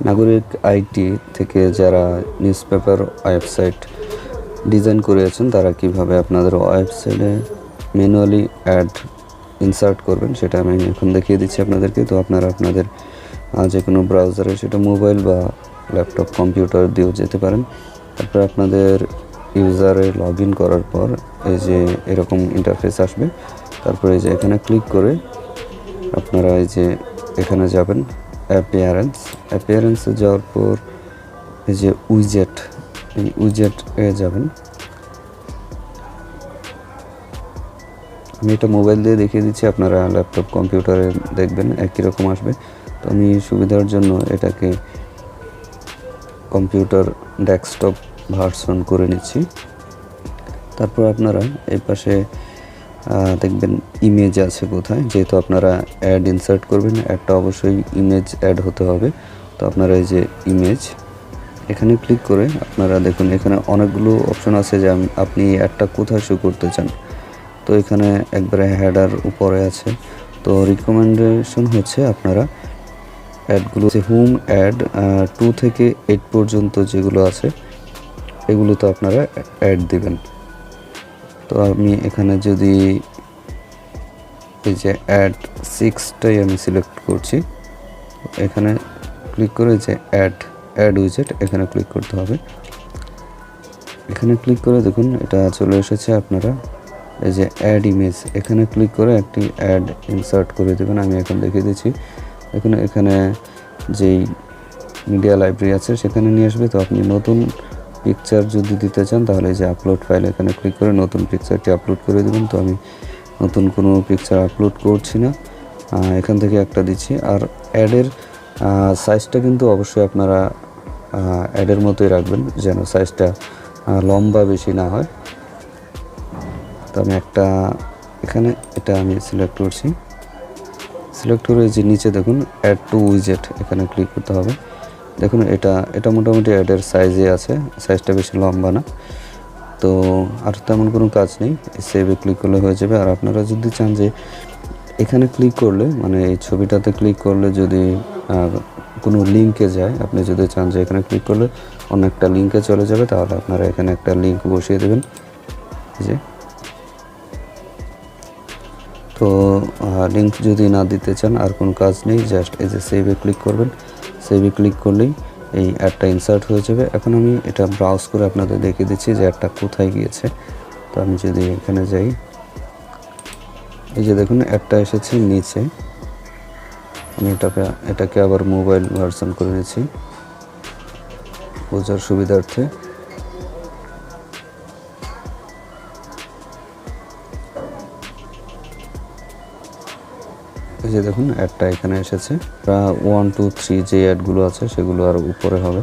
নাগরিক আইটি থেকে যারা নিউজপেপার ওয়েবসাইট ডিজাইন করেছেন তারা কিভাবে আপনাদের ওয়েবসাইটে ম্যানুয়ালি অ্যাড ইনসার্ট করবেন সেটা আমি এখন দেখিয়ে দিচ্ছি আপনাদেরকে। তো আপনারা আপনাদের যে কোনো ব্রাউজারে, সেটা মোবাইল বা ল্যাপটপ কম্পিউটার দিয়েও যেতে পারেন। তারপর আপনাদের ইউজারে লগ ইন করার পর এই যে এরকম ইন্টারফেস আসবে। তারপরে এই যে এখানে ক্লিক করে আপনারা এই যে এখানে যাবেন অ্যাপিয়ারেন্সে যাওয়ার পর এই যে উইজেট যাবেন। আমি এটা মোবাইল দিয়ে দেখিয়ে দিচ্ছি, আপনারা ল্যাপটপ কম্পিউটারে দেখবেন একই রকম আসবে। তো আমি সুবিধার জন্য এটাকে কম্পিউটার ডেস্কটপ ভার্সন করে নিচ্ছি। তারপর আপনারা এই পাশে দেখবেন ইমেজ আছে কোথায়, যেহেতু আপনারা অ্যাড ইনসার্ট করবেন, একটা অবশ্যই ইমেজ অ্যাড হতে হবে। তো আপনারা এই যে ইমেজ এখানে ক্লিক করে আপনারা দেখুন এখানে অনেকগুলো অপশন আছে যে আপনি অ্যাডটা কোথায় শো করতে চান। তো এখানে একবারে হেডার উপরে আছে। তো রিকমেন্ডেশন হচ্ছে আপনারা অ্যাডগুলো হোম অ্যাড 2 থেকে 8 পর্যন্ত যেগুলো আছে এগুলোতে আপনারা অ্যাড দিবেন। তো আমি এখানে যদি এই যে অ্যাড 6টাই আমি সিলেক্ট করছি, এখানে ক্লিক করে যে অ্যাড উইজেট এখানে ক্লিক করতে হবে। এখানে ক্লিক করে দেখুন এটা চলে এসেছে। আপনারা এই যে অ্যাড ইমেজ এখানে ক্লিক করে একটি অ্যাড ইনসার্ট করে দেবেন। আমি এখন দেখিয়ে দিচ্ছি। দেখুন এখানে যেই মিডিয়া লাইব্রেরি আছে সেখানে নিয়ে আসবে। তো আপনি নতুন পিকচার যদি দিতে চান তাহলে যে আপলোড ফাইল এখানে ক্লিক করে নতুন পিকচারটি আপলোড করে দেবেন। তো আমি নতুন কোনো পিকচার আপলোড করছি না, এখান থেকে একটা দিচ্ছি। আর অ্যাডের সাইজটা কিন্তু অবশ্যই আপনারা অ্যাডের মতোই রাখবেন, যেন সাইজটা লম্বা বেশি না হয়। তো আমি একটা এখানে এটা আমি সিলেক্ট করছি। সিলেক্ট করে যে নিচে দেখুন অ্যাড টু উইজেট এখানে ক্লিক করতে হবে। দেখুন এটা মোটামুটি অ্যাডের সাইজে আছে, সাইজটা বেশি লম্বা না। তো আর তেমন কোনো কাজ নেই, সেভে ক্লিক করলে হয়ে যাবে। আর আপনারা যদি চান যে এখানে ক্লিক করলে মানে এই ছবিটাতে ক্লিক করলে যদি কোনো লিঙ্কে যায়, আপনি যদি চান যে এখানে ক্লিক করলে অন্য একটা লিঙ্কে চলে যাবে, তাহলে আপনারা এখানে একটা লিঙ্ক বসিয়ে দেবেন। যে তো লিঙ্ক যদি না দিতে চান আর কোনো কাজ নেই, জাস্ট এই যে সেভে ক্লিক করবেন। সেভে ক্লিক করলেই এই অ্যাডটা ইনসার্ট হয়ে যাবে। এখন আমি এটা ব্রাউজ করে আপনাদের দেখিয়ে দিচ্ছি যে অ্যাডটা কোথায় গিয়েছে। তো আমি যদি এখানে যাই, এই যে দেখুন অ্যাডটা এসেছে নিচে। আমি এটাকে আবার মোবাইল ভার্সন করে নিচ্ছি বোঝার সুবিধার্থে। এই যে দেখুন অ্যাডটা এখানে এসেছে। 1 2 3 যে অ্যাডগুলো আছে সেগুলো আর উপরে হবে।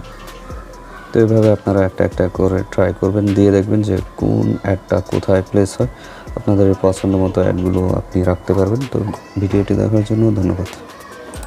তো এইভাবে আপনারা একটা করে ট্রাই করবেন, দিয়ে দেখবেন যে কোন অ্যাডটা কোথায় প্লেস হয়। আপনাদের পছন্দ মতো অ্যাডগুলো আপনি রাখতে পারবেন। তো ভিডিওটি দেখার জন্য ধন্যবাদ।